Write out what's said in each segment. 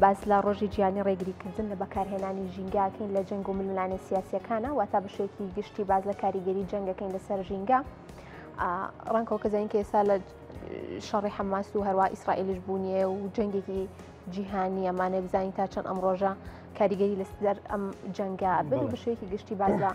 باز لە ڕۆژی گیانی ڕێگریکردن لە بەکارهێنانی ژینگاکەین لە جەنگ و ململانە سیاسیەکانە واتە بەشێکی گشتی باز لە کاریگەری جەنگەکەین لەسەر ژینگا ڕەنگەوە کەزانین کە ئێستا لە شەڕی حەماس و هەروە ئیسرائیلش بوونیە و جەنگێکی جیهانی ئەمانە بزانین تا چەند ئەم ڕۆژە کاریگەری لەسەر ئەم جەنگا بن و بەشێکی گشتی باز لە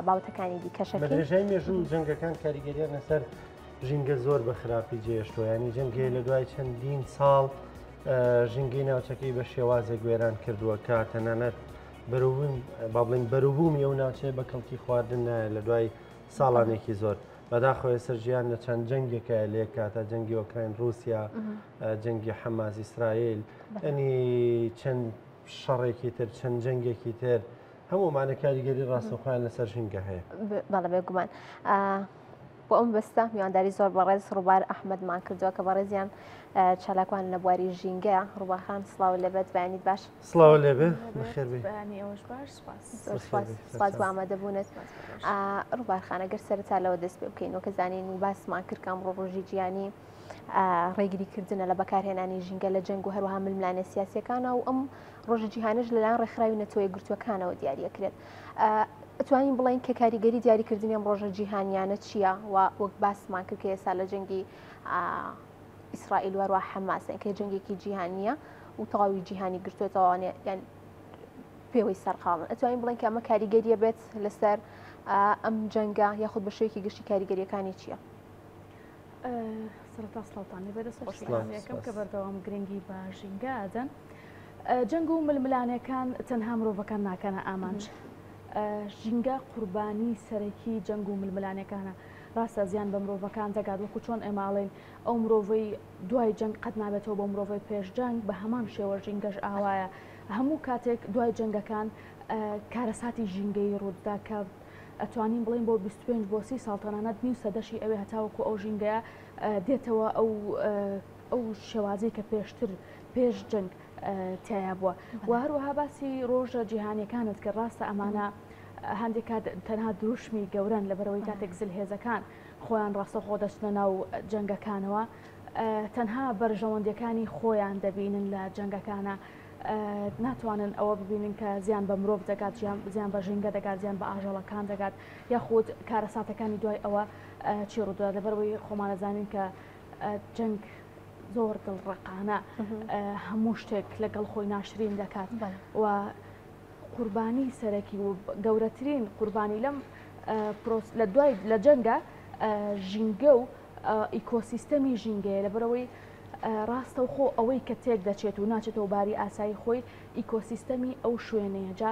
باوتەکانی دیکەشەکەین. بە درێژای مێژوو جەنگەکان کاریگەریان لەسەر ژینگە زۆر بە خراپی جێشتووە، ینی جەنگێ لە دوای چەندین ساڵ ژینگەی ناوچەکەی بە شێوازە گوێران کردووە کە تەنانەت با بڵین بەروبوومی ئەو ناوچەیە بە کەڵکی خواردن نایە لە دوای ساڵانێکی زۆر. بەداخەوە سەرژیان لە چەند جەنگێکە لێ کاتە جەنگی ئۆکراین رووسیا، جەنگی حەماس ئیسرائیل، ئەنی چەند شەڕێکی تر چەند جەنگێکی تر هەموومانە کاریگەری ڕاستەوخۆیان لەسەر ژینگە هەیە. بەڵێ بێگومان بۆ ئەم بەستە میوانداری زۆر بەڕێز ڕووبار ئەحمەدمان کردووە کە بەڕێزیان چالاکوان لە بواری ژینگەیە. ڕووبارخان سڵاو لەبێت بەیانیت باش. سڵاو لێبێ بەخێر بێ. بەیانی ئەوەش باش سپاس بۆ ئامادەبوونت. ڕووبارخان ئەگەر سەرەتا لەوە دەست پێ بکەین و کە زانین و باسمان کرد کە ئەمڕۆ ڕۆژی گیانی ڕێگریکردنە لە بەکارهێنانی ژینگە لە جەنگ و هەروەها ململانە سیاسیەکانە و ئەم ڕۆژە جیهانیش لەلایەن ڕێکخراوی نەتۆیە گرتووەکانەوە دیاریەکرێت. ئەتوانین بڵین کە کاریگەری دیاریکردنی ئەم ڕۆژە جیهانیانە چییە و وەک باسمان کرد کە ئێستا لە جەنگی ئیسرائیل وەروە حەماسن کە جەنگێکی جیهانیە و تەواوی جیهانی گرتوێتەوە یان پێوەی سەرقاڵن. ئەتوانین بڵین کە ئەمە کاریگەریە بێت لەسەر ئەم جەنگە یاخود بە شێوەیەکی گشتی کاریگەریەکانی چییە؟ سەرەتا سڵاوتان لێبێ دەسەڵاتەکەم کە بەردەوام گرنگی بە ژینگە ئەدەن. جەنگ و ململانەکان تەنها مرۆڤەکان ناکەنە ئامانج. ژینگە قوربانی سەرەکی جەنگ و ململانەکانە. ڕاستە زیان بە مرۆڤەکان دەگات وەکو چۆن ئێماڵێن ئەو مرۆڤەی دوای جەنگ قەت نابێتەوە بۆ مرۆڤەی پێش جەنگ بە هەمان شێوە ژینگەش ئاوایە. هەموو کاتێک دوای جەنگەکان کارەساتی ژینگەی ڕوودا کە ئەتوانین بڵین بۆ 25 بۆ 30 ساڵ تەنانەت نیم سەدەشی ئەوێ هەتاوەکو ئەو ژینگەیە دێتەوە ئەو شێوازەی کە پێشتر پێش جەنگ تایە بووە. و هەروەها باسی ڕۆژە جیهانیەکانت کە ڕاستە ئەمانە هەندێک کات تەنها دروشمی گەورن لەبەرەوەی کاتێک زلهێزەکان خۆیان ڕاستەخۆ دەچنە ناو جەنگەکانەوە تەنها بەرژەوەندەکانی خۆیان دەبینن لە جەنگەکانە. ناتوانن ئەوە ببینن کە زیان بە مرۆڤ دەگات، زیان بە ژینگە دەگات، زیان بە ئاژەڵەکان دەگات یاخود کارەساتەکانی دوای ئەوە چی ڕوودا. لەبەرەوەی خۆمانەزانین کە جەنگ زۆر دڵڕقانە هەموو شتێک لەگەڵ خۆی ناشرین دەکات و قوربانی سەرەکی و گەورەترین قوربانی لەم لە دوای لە جەنگە ژینگە و ئیکۆسیستەمی ژینگەیە. لەبەرەوەی ڕاستەوخۆ ئەوەی کە تێک دەچێت و ناچێتەوە باری ئاسایی خۆی ئیکۆسیستەمی ئەو شوێنەیە جا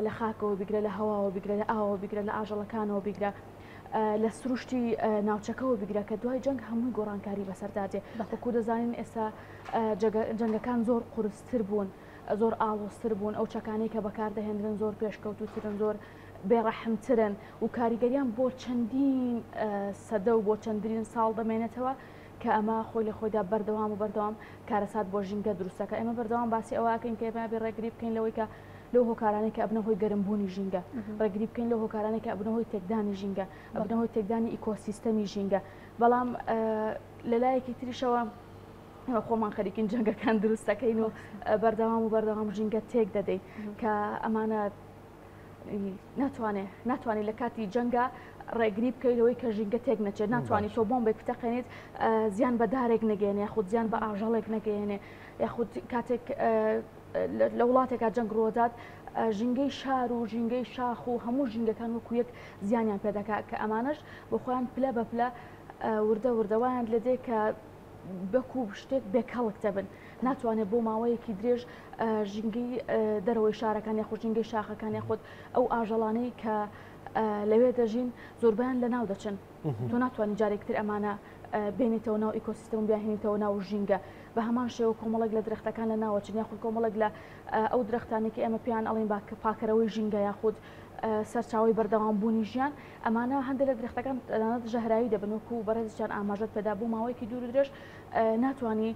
لە خاکەوە بیگرە، لە هەواوە بیگرە، لە ئاوەوە بیگرە، لە ئاژەڵەکانەوە بیگرە، لە سروشتی ناوچەکەەوە بیگرە کە دوای جەنگ هەمووی گۆڕانکاری بەسەردادێ. وەکو دەزانین ئێستا جەنگەکان زۆر قورستر بوون، زۆر ئاڵۆستر بوون، ئەو چەکانەی کە بەکاردەهێنرن زۆر پێشکەوتوترن، زۆر بێڕەحمترن و کاریگەریان بۆ چەندین سەدە و بۆ چەندین ساڵ دەمێنێتەوە کە ئەمە خۆی لە خۆیدا بەردەوام و بەردەوام کارەسات بۆ ژینگە دروستەکە. ئێمە بەردەوام باسی ئەوەکەین کە ئێمە بێ ڕێگری بکەین لەوەی کە لەو هۆکارانەی کە ئەبنە هۆی گەرمبوونی ژینگە، ڕێگری بکەین لەو هۆکارانەی کە ئەبنە هۆی تێکدانی ژینگە، ئەبنە هۆی تێکدانی ئیکۆسیستەمی ژینگە. بەڵام لەلایەکی تریشەوە خۆمان خەریکین جەنگەکان دروستەکەین و بەردەوام ژینگە تێک دەدەین کە ئەمانە ناتوانێت لە کاتی جەنگە ڕێگری بکەیتەوەی کە ژینگە تێک نەچێت. ناتوانانی تۆ بۆمبێک بتەقێنیت زیان بە دارێک نەگەێنێ یاخود زیان بە ئاژەڵێک نەگەێنێ یاخود کاتێک لە وڵاتێکا جەنگ ڕۆدات ژینگەی شار و ژینگەی شاخ و هەموو ژینگەکان وەکو یەک زیانیان پێدەکات کە ئەمانەش بۆ خۆیان پلە بە پلە وردەوایان لە دێ کە بەکو شتێک بێکەڵک دەبن. ناتوانێت بۆ ماوەیەکی درێژ ژینگەی دەرەوەی شارەکان یاخود ژینگەی شاخەکان یاخود ئەو ئاژەڵانەی کە لەوێ دەژین زۆربیان لە ناو دەچن. تۆ ناتوانانی جارێکتر ئەمانە بێنیتەوە ناو ئیکۆسیستەم بیاهێنیتەوە ناو ژینگە. بە هەمان شێوە کۆمەڵێک لە درەختەکان لە ناوەچن یاخود کۆمەڵێک لە ئەو درەختانێکی ئێمە پێیان ئەڵێن پاکەرەوەی ژینگە یاخود سەرچاوی بەردەوام بوونی ژیان ئەمانە هەندێک لە درەختەکان ژەهراوی دەبن وەکو بەڕێزیان ئاماژەت پێدا بوو ماوەیەکی دوور درێژ ناتوانانی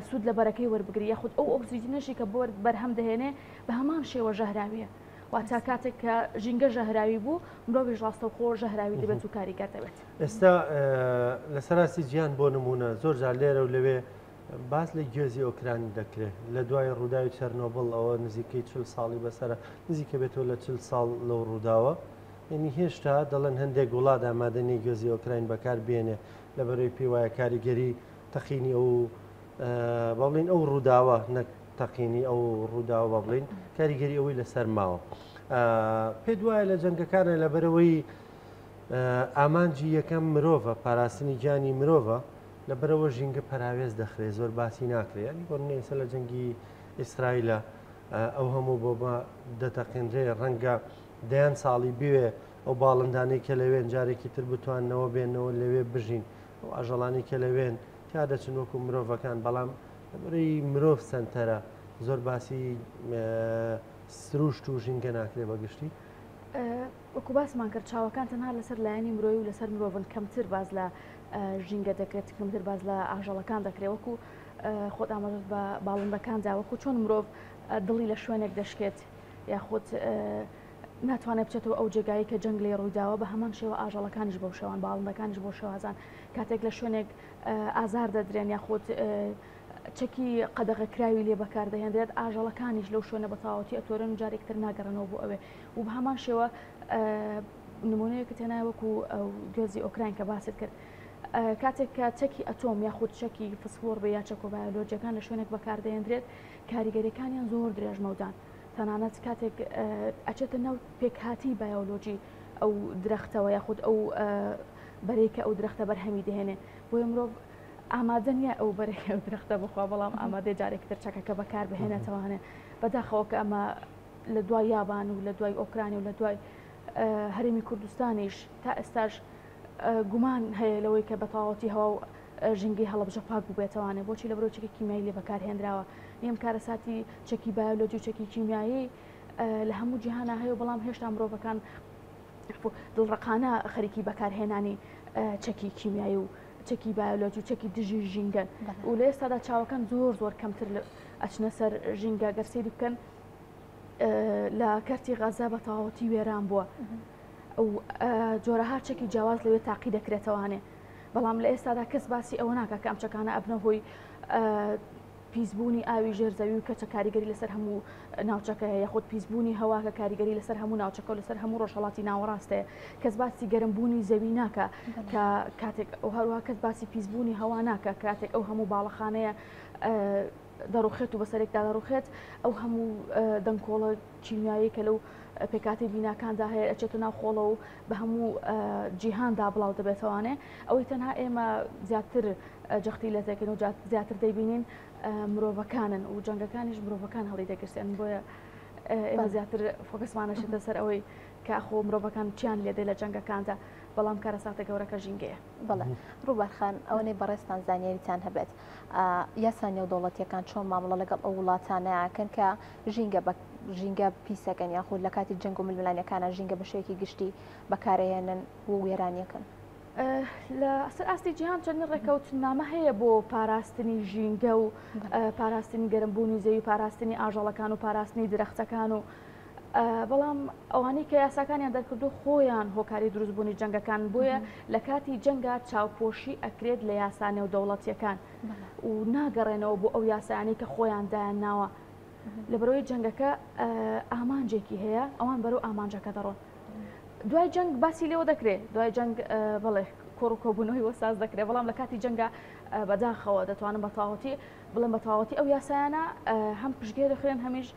سوود لە بەرەکەی وەربگری یاخود ئەو ئۆکسیجنەشی کە بۆ بەرهەم دەهێنێ بە هەمان شێوە ژەهراویە. واتە کاتێک کە ژینگە ژەهراوی بوو مرۆڤیش ڕاستەوخۆ ژەهراوی دەبێت و کاریگەر دەبێت. ئێستا لە سەراسی گیان بۆ نمونە زۆر جار لێرە و لەوێ باس لە گوێزی ئۆکرانی دەکرێت لە دوای ڕووداوی چەرنۆبڵ ئەوە نزیکەی 40 ساڵی بەسرە نزیکە بێتەوە لە 40 ساڵ لەو ڕووداوە یعنی هێشتا دەڵێن هەندێک وڵات ئامادەنی گوێزی ئۆکراین بەکار بێنێ لە بەرەوەی پێی وایە کاریگەری تەقینی ئەو بەڵین ئەو ڕووداوە نەک تەقینی ئەو ڕووداوە بڵین کاریگەری ئەوەی لەسەر ماوە پێ دوایە لە جەنگەکانە لە بەرەوەی ئامانجی یەکەم مرۆڤە پاراستنی گیانی مرۆڤە لە بەرەوە ژینگە پەراوێز دەخرێت زۆر باسی ناکرێت ینی بۆ نێسە لە جەنگی ئیسرائیلە ئەو هەموو بۆ دەتەقینرێ ڕەنگە دەیان ساڵی بوێ ئەو باڵندانەی کە لەوێن جارێکی تر بتوانەوە بێنەوە لەوێ بژین ئەو ئاژەڵانی کە لەوێن تا دەچن وەکو مرۆڤەکان بەڵام لەبەرەی مرۆڤ سنتەرە زۆر باسی سروشت و ژینگە ناکرێ بەگشتی وەکو باسمان کرد چاوەکان تەنها لەسەر لایەنی مرۆی و لەسەر مرۆڤن کەمتر باز لە ژینگە دەکرێت کەمتر باز لە ئاژەڵەکان دەکرێت وەکو خۆت ئاماژەت بە باڵندەکاندا وەکو چۆن مرۆڤ دڵی لە شوێنێک دەشکێت یاخۆت ناتوانێت بچێتەوە ئەو جێگایی کە جەنگ لێ ڕوویداوە بە هەمان شێوە ئاژەڵەکانیش بۆ شێوان باڵندەکانیش بۆ شێوازان کاتێک لە شوێنێک ئازار دەدرێن یاخۆت چەکی قەدەغەکراوی لێ بەکاردەهێنرێت ئاژەڵەکانیش لەو شوێنە بەتاوەتی ئەتۆرن و جارێکتر ناگەڕنەوە بۆ ئەوێ و بە هەمان شێوە نمونەیەکە تێنای وەکو گوێزی ئۆکراین کە باست کرد کاتێک کە چەکی ئەتۆم یاخود چەکی فسفۆر بە یا چەکۆبایۆلۆجیەکان لە شوێنێک بەکاردەهێنرێت کاریگەریەکانیان زۆر درێژمەودان تەنانەت کاتێک ئەچێتە ناو پێکهاتی بایۆلۆجی ئەو درەختەوە یاخود ئەو بەرێکە ئەو درەختە بەرهەمی دەهێنێ بۆیە مرۆڤ ئامادە نییە ئەو بەرێکە ئەو درەختە بخوا بەڵام ئامادەی جارێکتر چەکەکە بەکار بهێنێتەوانێ بەداخەوە کە ئەمە لە دوای یابان و لە دوای ئۆکرانی و لە دوای هەرێمی کوردستانیش تا ئێستاش گومان هەیە لەوەی کە بەتاوەتی هەوا و ژینگەی هەڵەبجە پاک بێتوانێت بۆچی لە بەرەو چەکی کیمیایی لێ بەکارهێنراوە نیەم کارەساتی چەکی بایۆلۆجی و چەکی کیمیایی لە هەموو جیهانە هەیە بەڵام هێشتا مرۆڤەکان دڵڕقانە خەریکی بەکارهێنانی چەکی کیمیایی و چەکی بایۆلۆجی و چەکی دژی ژینگەن و لە ئێستادا چاوەکان زۆر کەمتر ئەچنە سەر ژینگە گەرسەیری بکەن لە کەرتی غەزا بە تەواوەتی وێران بووە ئەو جۆرەها چەکی جیاواز لەوێ تاقی دەکرێتەوانێ بەڵام لە ئێستادا کەس باسی ئەوە ناکە کە ئەم چەکانە ئەبنە هۆی پیسبوونی ئاوی ژێرزەوی و کەچە کاریگەری لەسەر هەموو ناوچەکە یاخود پیسبوونی هەوا کە کاریگەری لەسەر هەموو ناوچەکە و لەسەر هەموو ڕۆژهەڵاتی ناوەڕاستەیە کەس باسی گەرمبوونی زەوی ناکە کە کاتێک ئەو هەروها کەس باسی پیسبوونی هەوا ناکە کاتێک ئەو هەموو باڵەخانەیە دەڕوخێت و بەسەرێکدا دەڕوخێت ئەو هەموو دەنگکۆڵە کیمیایی کە لەو پێکاتی بیناکاندا هەیە ئەچێتە ناو خۆڵە و بە هەموو جیهاندا بڵاو دەبێتەوانێ ئەوەی تەنها ئێمە زیاتر جەختی لە دەکەین و زیاتر دەیبینین مرۆڤەکانن و جەنگەکانیش مرۆڤەکان هەڵی دەگرسێن بۆیە ئێمە زیاتر فۆکسمانەشێتە سەر ئەوەی کە خۆ مرۆڤەکان چیان لێدەی لە جەنگەکاندا بەڵام کارەساتە گەورەکە ژینگەیە. بەڵێ ڕووبارخان ئەوەی بەڕێستان زانیاریتان هەبێت یاسا نێودەوڵەتیەکان چۆن مامەڵە لەگەڵ ئەو وڵاتانەیەکەن کە ژینگە پیسەکەن یاخود لە کاتی جەنگ و ململانیەکانە ژینگە بە شێوەیەکی گشتی بەکارهێنن و وێرانیەکەن لە سەر ئاستی جیهان چەند ڕێکەوتنامە هەیە بۆ پاراستنی ژینگە و پاراستنی گەرمبوونی زەوی پاراستنی ئاژەڵەکان و پاراستنی درەختەکان و بەڵام ئەوانەی کە یاساکانیان دەرکردو خۆیان هۆکاری دروستبوونی جەنگەکان بۆیە لە کاتی جەنگا چاوپۆشی ئەکرێت لە یاسانێ و دەوڵەتیەکان و ناگەڕێنەوە بۆ ئەو یاسایانەی کە خۆیان دایانناوە لە بەرەوەی جەنگەکە ئامانجێکی هەیە ئەوان بەرەو ئامانجەکە دەڕۆن دوای جەنگ باسی لێوە دەکرێت دوای جەنگ بڵێ کۆڕ و کۆبوونەوەی وەساز دەکرێت بەڵام لە کاتی جەنگا بەداخەوە دەتوانن بەتەواوەتی بڵێن بەتەواوەتی ئەو یاسایانە هەم پشتگیر دەخرێن هەمیش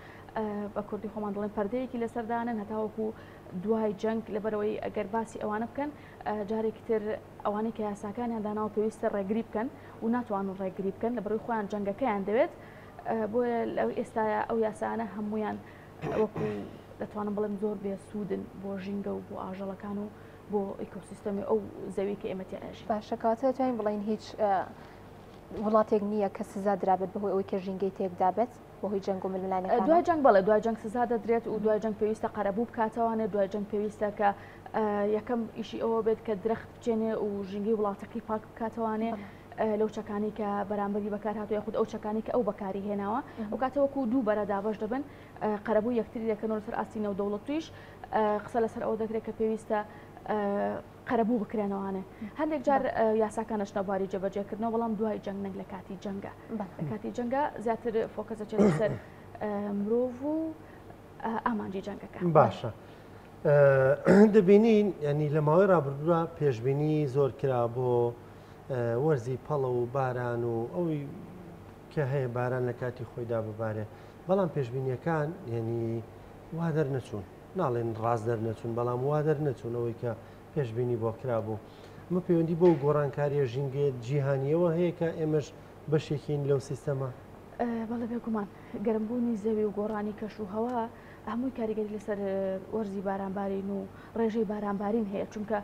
بە کوردی خۆمان دڵێن پەردەیەکی لەسەردانن هەتاوەکو دوای جەنگ لەبەرەوەی ئەگەر باسی ئەوانە بکەن جارێکتر ئەوانەی کە یاساکانیان داناوە پێویستە ڕێگری بکەن و ناتوانن ڕێگری بکەن لەبەرەوەی خۆیان جەنگەکەیان دەوێت بۆیە لەو ئێستاە ئەو یاسانە هەمویان وەکو دەتوانم بڵێم زۆر بێسوودن بۆ ژینگە و بۆ ئاژەڵەکان و بۆ ئیکۆسیستەمی ئەو زەوی کە ئێمە تێژی باشەکەواتە توانین بڵین هیچ وڵاتێک نییە کە سزا درابێت بەهۆی ئەوەی کە ژینگەی تێکدابێت بەهۆی جەنگ و ململانیەکان دوای جەنگ بەڵێ دوای جەنگ سزا دەدرێت و دوای جەنگ پێویستە قەرەبوو بکاتەوانێت دوای جەنگ پێویستە کە یەکەم ئیشی ئەوە بێت کە درەخت بچێنێ و ژینگەی وڵاتەکەی پاک بکاتەوانێ لەو چەکانی کە بەرامبەری بەکار هاتووە یاخود ئەو چەکانی کە ئەو بەکاری هێناوە ئەو کاتەوەکو دوو بەرە دابەش دەبن قەرەبوو یەکتری دەکەنەوە لەسەر ئاستی نێودەوڵەتیش قسە لەسەر ئەوە دەکرێت کە پێویستە قەرەبوو بکرێنەوەوانێ هەندێک جار یاساکانە شتەباری جێبەجێکردنەوە بەڵام دوای جەنگ نەک لە کاتی جەنگە لە کاتی جەنگە زیاتر فۆکەسەچێت لەسەر مرۆڤ و ئامانجی جەنگەکە. باشە دەبینین ینی لە ماوەی ڕابردووە پێشببینی زۆر کرا بۆ وەرزی پەڵە و باران و ئەوی کە هەیە باران لە کاتی خۆیدا ببارێ بەڵام پێشببینیەکان ینی وا دەرنەچوون ناڵێن ڕاز دەرنەچوون بەڵام وا دەرنەچوون ئەوەی کە پێشببینی بۆ کرابوو ئەمە پەیوەندی بۆ گۆڕانکاریە ژینگێت جیهانیەوە هەیە کە ئێمەش بەشێکین لەو سیستەمە. بەڵێ بێگومان گەرمبوونی زەوی و گۆڕانی کەش و هەوا هەمووی کاریگەری لەسەر وەرزی بارانبارین و ڕێژەی بارانبارین هەیە چونکە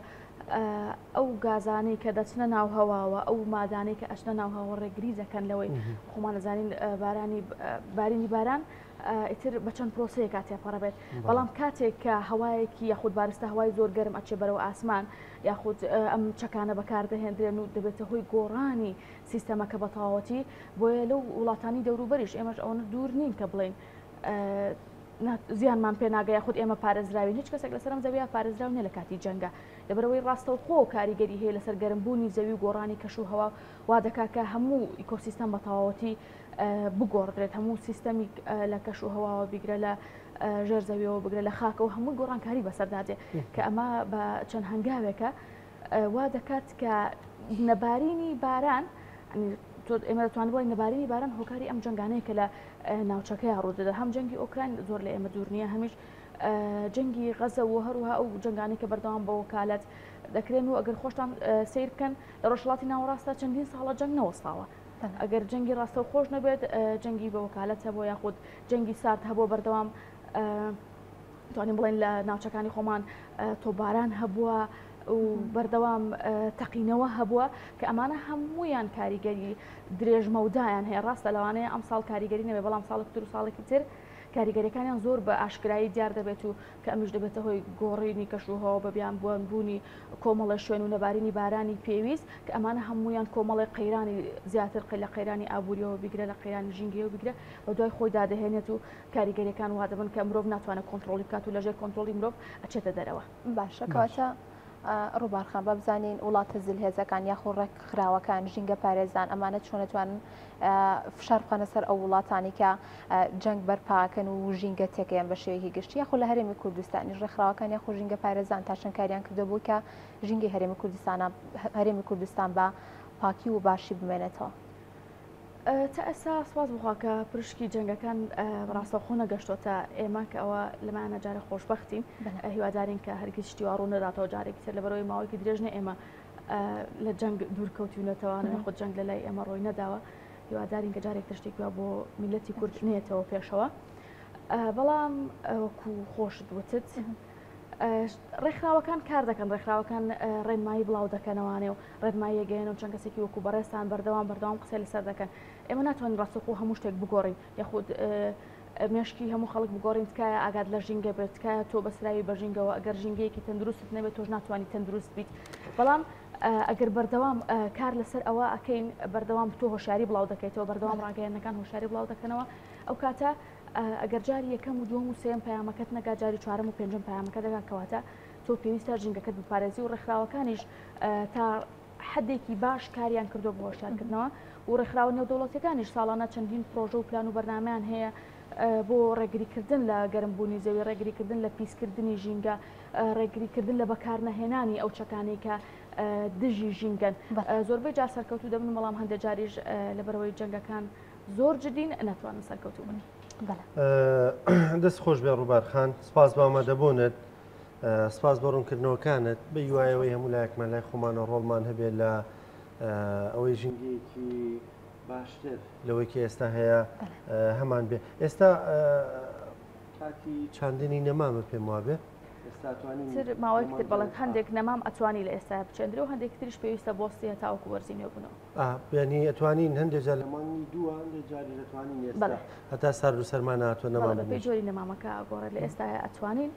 ئەو گازانەی کە دەچنە ناو هەواوە ئەو مادانەی کە ئەچنە ناو هەوا ڕێگری دەکەن لەوەی خۆمان دەزانین بارینی باران ئیتر بە چەند پرۆسەیە کاتێ پەڕەبێت بەڵام کاتێک کە هەوایەکی یاخود بارستە هەوای زۆر گەرم ئەچێ بەرەو ئاسمان یاخود ئەم چەکانە بەکاردەهێنرێن و دەبێتە هۆی گۆڕانی سیستەمەکە بە تەواوەتی بۆیە لەو وڵاتانی دەوروبەریش ئێمەش ئەوە دوور نین کە بڵێن زیانمان پێ ناگە یاخود ئێمە پارێزراوین هیچ کەسێک لەسەرم زەویە پارێزراو نیە لە کاتی جەنگە لەبەرەوەی ڕاستەوخۆ کاریگەری هەیە لەسەر گەرمبوونی زەوی و گۆڕانی کەش و هەوا وا دەکا کە هەموو ئیکۆسیستەم بە تەواوەتی بگۆڕدرێت هەموو سیستەمی لە کەش و هەواوە بیگرە لە ژێر زەویەوە بگرە لە خاکەوە هەموو گۆڕانکاری بەسەردادێ کە ئەمە بە چەند هەنگاوێکە وا دەکات کە نەبارینی باران ئێمە دەتوانین بڵین نەبارینی باران هۆکاری ئەم جەنگانەیە کە لە ناوچەکەی ڕوودەدا هەم جەنگی ئۆکراین زۆر لە ئێمە دوور نییە هەمیش جەنگی غەزە و هەروها ئەو جەنگانەی کە بەردەوام بە وەکالەت دەکرێن و ئەگەر خۆشتان سیر بکەن لە ڕۆژهەڵاتی ناوەڕاستە چەندین ساڵە جەنگ نەوەستاوە ئەگەر جەنگی ڕاستە و خۆش نەبێت جەنگی بە وەکالەت هەبوو یاخود جەنگی سارد هەبوو بەردەوام توانین بڵێن لە ناوچەکانی خۆمان تۆباران هەبووە و بەردەوام تەقینەوە هەبووە کە ئەمانە هەموویان کاریگەری درێژمەودایان هەیە ڕاستە لەوانەیە ئەم ساڵ کاریگەری نەبێ بەڵام ساڵێک تر و ساڵێکی تر کاریگەریەکانیان زۆر بە ئاشکرایی دیار دەبێت و کە ئەمیش دەبێتە هۆی گۆڕینی کەشوهەوە بە بیان بوونی کۆمەڵە شوێن و نەبارینی بارانی پێویست کە ئەمانە هەمویان کۆمەڵی قەیرانی زیاتر لە قەیرانی ئابوووریەوە بیگرە لە قەیرانی ژینگەوە بیگرە بە دوای خۆی دادەهێنێت و کاریگەریەکان وا دەبن کە مرۆڤ ناتوانێت کۆنتترۆلی بکات و لەژێر کۆنتترۆلی مرۆڤ ئەچێتە دەرەوە. باشە کەواتە ڕووبارخان بە بزانین وڵاتە زلهێزەکان یاخۆ ڕێکخراوەکان ژینگە پارێزان ئەمانە چۆنەتوانن فشار بخەنە سەر ئەو وڵاتانی کە جەنگ بەرپاکەن و ژینگە تێکەیان بە شێوەیەکی گشتی یاخۆ لە هەرێمی کوردستانی ڕێکخراوەکان یاخۆ ژینگە پارێزان تاشنکاریان کردبوو کە ژینگی هەرێمی کوردستان بە پاکی و باشی بمێنێتەوە. تا ئێستا سواز بخوا کە پرشکی جەنگەکان ڕاستەوخۆ نەگەشتۆتە ئێمە کە ئەوە لەمانە جارە خۆشبەختین هیوادارین کە هەرگیز شتی وا ڕوو نەداتەوە جارێکی تر لەبەرەوەی ماوەیەکی درێژنە ئێمە لە جەنگ دوورکەوتوونەتەوە خۆ جەنگ لە لای ئێمە ڕۆی نەداوە هیوادارین کە جارێک تشتێکی وا بۆ میلەتی کورد نێتەوە پێشەوە بەڵام وەکو خۆشت وتت ڕێکخراوەکان کار دەکەن ڕێکخراوەکان ڕێنمایی بڵاو دەکەنەوانێ و ڕێنمایی گەێنە و چەند کەسێکی وەکو بەڕێستان بەردەوام قسە لەسەر دەکەن ئێمە ناتوانین ڕاستەوخۆ هەموو شتێک بگۆڕین یاخود مێشکی هەموو خەڵک بگۆڕین تکایە ئاگاد لە ژینگە بێت تکایە تۆ بەسراوی بە ژینگەوە ئەگەر ژینگەیەکی تەندروست نەبێت تۆش ناتوانانی تەندروست بیت بەڵام ئەگەر بەردەوام کار لەسەر ئەوە ئەکەین بەردەوام تۆ هۆشاری بڵاو دەکەیتەوە بەردەوام ڕاگەیەنەکان هۆشاری بڵاو دەکەنەوە ئەو کاتە ئەگەر جاری یەکەم و دووەم و سێم پەیامەکەت نەگا جاری چوارەم و پێنجەم پەیامەکە دەگا کەواتە تۆ پێویستە ژینگەکەت بپارێزی و ڕێکخراوەکانیش تا حدێکی باش کاریان کردو بۆ هۆشیارکردنەوە و ڕێکخراوە نێودەوڵەتیەکانیش ساڵانە چەندین پرۆژە و پلان و بەرنامەیان هەیە بۆ ڕێگریکردن لە گەرمبوونی زەوی ڕێگریکردن لە پیسکردنی ژینگە ڕێگریکردن لە بەکارنەهێنانی ئەو چەکانی کە دژی ژینگەن زۆربەی جار سەرکەوتو دەبن بەڵام هەندێک جاریش لەبەرەوەی جەنگەکان زۆر جدین ناتوانن سەرکەوتو بن. دەست خۆش بێ ڕووبارخان سپاس بە ئامادەبوونت سپاس بە ڕوونکردنەوەکانت بە یوایەوەی هەموو لایەکمان لای خۆمانە ڕۆڵمان هەبێت لە ئەوەی ژینگەیەکی باشتر لەوەیکی ئێستا هەیە هەمان بێ ئێستا کاتی چاندنی نەمامە پێم وابێ ماوەیەک تر بەڵێن هەندێک نەمام ئەتوانی لە ئێستا بچێندرێ و هەندێک تریش پێویستە بۆستی تاوەکو وەرزینێ بوونەوە ینی ئەتوانین هەندێک جار لەمانی دووە هەندێک جاری دەتوانین ئێستا هەتا سارد و سەرمان هاتووە نەمام بەپێی جۆری نەمامەکە گۆڕێت لە ئێستا ئەتوانین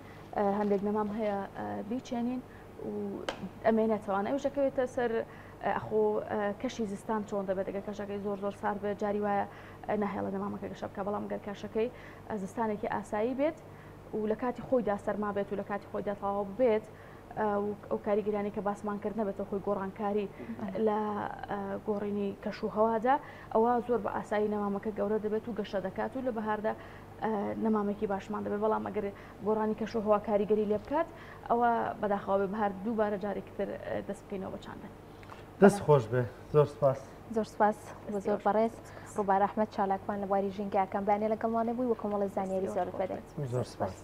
هەندێک نەمام هەیە بیچێنین و ئەمێنێتەوانە ئەوش دەکەوێتە سەر ئەخۆ کەشی زستان چۆن دەبێت ئەگەر کەشەکەی زۆر سارد بێت جاری وایە ناهێڵە نەمامەکە گەشە بکە بەڵام گەر کەشەکەی زستانێکی ئاسایی بێت و لە کاتی خۆیدا سەرما بێت و لە کاتی خۆیدا تەواو بێت ئەو کاریگەریانی کە باسمان کرد نەبێتە خۆی گۆڕانکاری لە گۆڕینی کەش و هەوادا ئەوە زۆر بە ئاسایی نەمامەکە گەورە دەبێت و گەشە دەکات و لە بەهاردا نەمامێکی باشمان دەبێت بەڵام ئەگەر گۆڕانی کەش و هەوا کاریگەری لێ بکات ئەوە بەداخەوە بێ بەهار دووبارە جارێکتر دەست بکەینەوە بە چاندن. دەست خۆش بێ زۆر سپاس. زۆر سپاس زۆر بەڕێز ڕووبار ئەحمەد چالاکمان لە بواری ژینگەکان بەیانێ لەگەڵمانە بووی وە کۆمەڵی زانیاری زۆرت بەدەیت. زۆر سپاس.